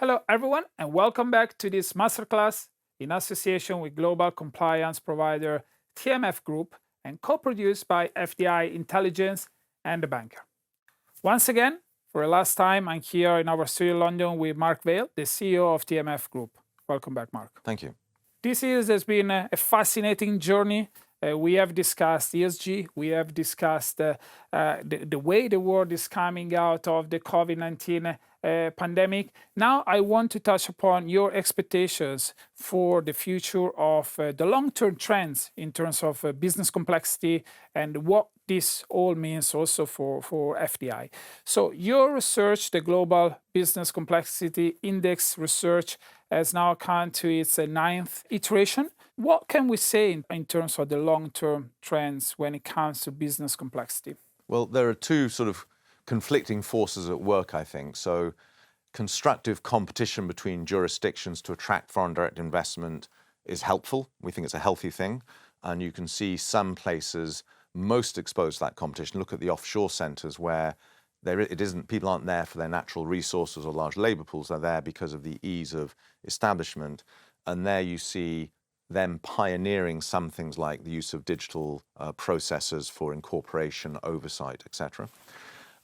Hello, everyone, and welcome back to this masterclass in association with global compliance provider TMF Group and co-produced by FDI Intelligence and The Banker. Once again, for the last time, I'm here in our studio in London with Mark Weil, the CEO of TMF Group. Welcome back, Mark. Thank you. This has been a fascinating journey. We have discussed ESG. We have discussed the way the world is coming out of the COVID-19 pandemic. Now, I want to touch upon your expectations for the future of the long-term trends in terms of business complexity and what this all means also for FDI. So your research, the Global Business Complexity Index research, has now come to its ninth iteration. What can we say in terms of the long-term trends when it comes to business complexity? Well, there are two sort of conflicting forces at work, I think. So constructive competition between jurisdictions to attract foreign direct investment is helpful. We think it's a healthy thing. And you can see some places most exposed to that competition. Look at the offshore centres where people aren't there for their natural resources or large labour pools. They're there because of the ease of establishment. And there you see them pioneering some things like the use of digital processes for incorporation, oversight, etc.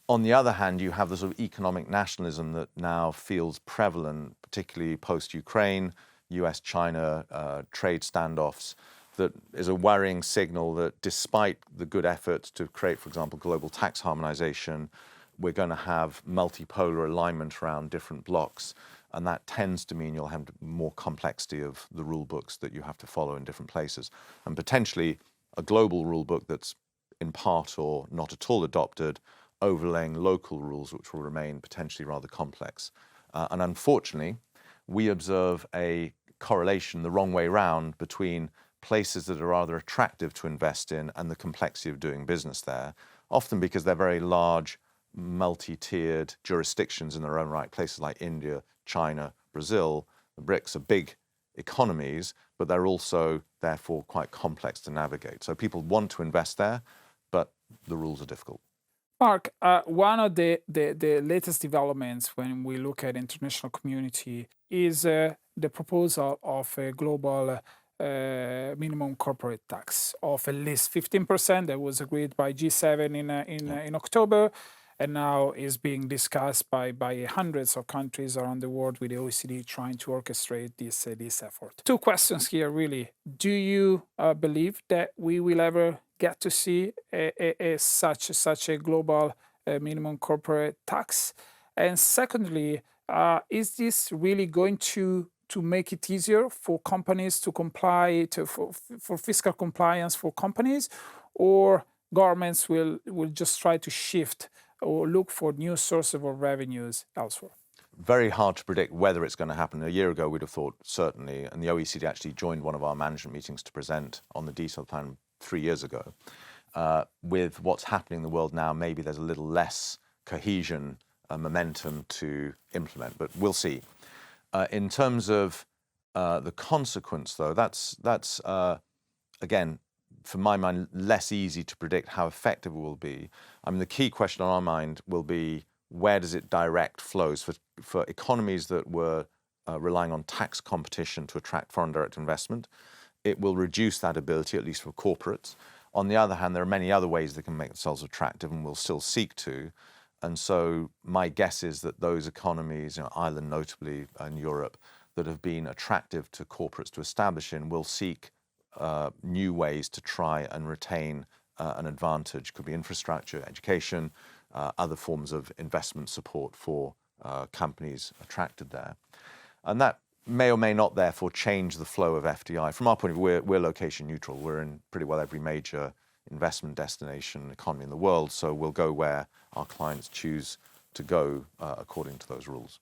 On the other hand, you have the sort of economic nationalism that now feels prevalent, particularly post-Ukraine, US-China trade standoffs, that is a worrying signal that despite the good efforts to create, for example, global tax harmonization, we're going to have multipolar alignment around different blocks. And that tends to mean you'll have more complexity of the rule books that you have to follow in different places. And potentially a global rule book that's in part or not at all adopted, overlaying local rules, which will remain potentially rather complex. And unfortunately, we observe a correlation the wrong way round between places that are rather attractive to invest in and the complexity of doing business there, often because they're very large, multi-tiered jurisdictions in their own right, places like India, China, Brazil. The BRICS are big economies, but they're also therefore quite complex to navigate. So people want to invest there, but the rules are difficult. Mark, one of the latest developments when we look at international community is the proposal of a global minimum corporate tax of at least 15% that was agreed by G7 in October, and now is being discussed by hundreds of countries around the world, with the OECD trying to orchestrate this effort. Two questions here, really. Do you believe that we will ever get to see such a global minimum corporate tax? And secondly, is this really going to make it easier for companies to comply for fiscal compliance for companies, or governments will just try to shift or look for new sources of revenues elsewhere? Very hard to predict whether it's going to happen. A year ago, we'd have thought certainly, and the OECD actually joined one of our management meetings to present on the detailed plan 3 years ago. With what's happening in the world now, maybe there's a little less cohesion and momentum to implement, but we'll see. In terms of the consequence, though, that's again, for my mind, less easy to predict how effective it will be. I mean, the key question on our mind will be, where does it direct flows for economies that were relying on tax competition to attract foreign direct investment? It will reduce that ability, at least for corporates. On the other hand, there are many other ways they can make themselves attractive and will still seek to. And so my guess is that those economies, Ireland notably, and Europe, that have been attractive to corporates to establish in, will seek new ways to try and retain an advantage. Could be infrastructure, education, other forms of investment support for companies attracted there. And that may or may not therefore change the flow of FDI. From our point of view, we're location neutral. We're in pretty well every major investment destination economy in the world, so we'll go where our clients choose to go according to those rules.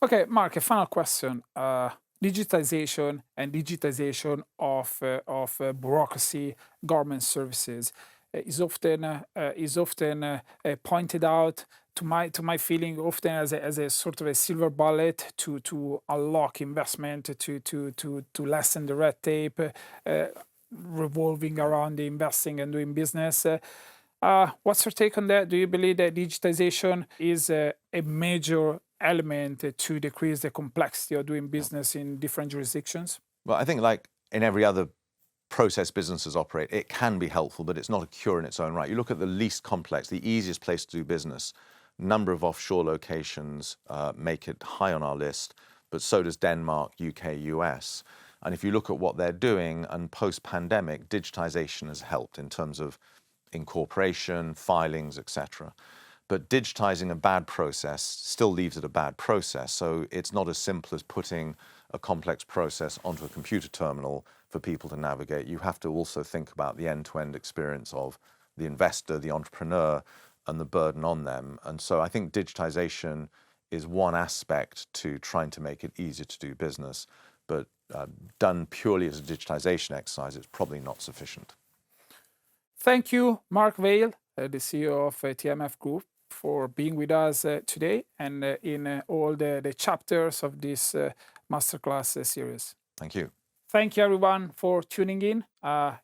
Okay, Mark, a final question. Digitization and digitization of bureaucracy, government services is often pointed out, to my feeling, often as a sort of a silver bullet to unlock investment, to lessen the red tape revolving around the investing and doing business. What's your take on that? Do you believe that digitization is a major element to decrease the complexity of doing business in different jurisdictions? Well, I think like in every other process businesses operate, it can be helpful, but it's not a cure in its own right. You look at the least complex, the easiest place to do business, number of offshore locations make it high on our list, but so does Denmark, UK, US. And if you look at what they're doing, and post-pandemic, digitization has helped in terms of incorporation, filings, etc. But digitizing a bad process still leaves it a bad process. So it's not as simple as putting a complex process onto a computer terminal for people to navigate. You have to also think about the end-to-end experience of the investor, the entrepreneur, and the burden on them. And so I think digitization is one aspect to trying to make it easier to do business, but done purely as a digitization exercise, it's probably not sufficient. Thank you, Mark Weil, the CEO of TMF Group, for being with us today and in all the chapters of this masterclass series. Thank you. Thank you, everyone, for tuning in.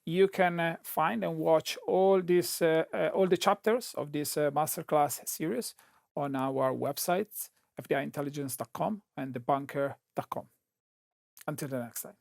You can find and watch all the chapters of this masterclass series on our websites, fdiintelligence.com and thebunker.com. Until the next time.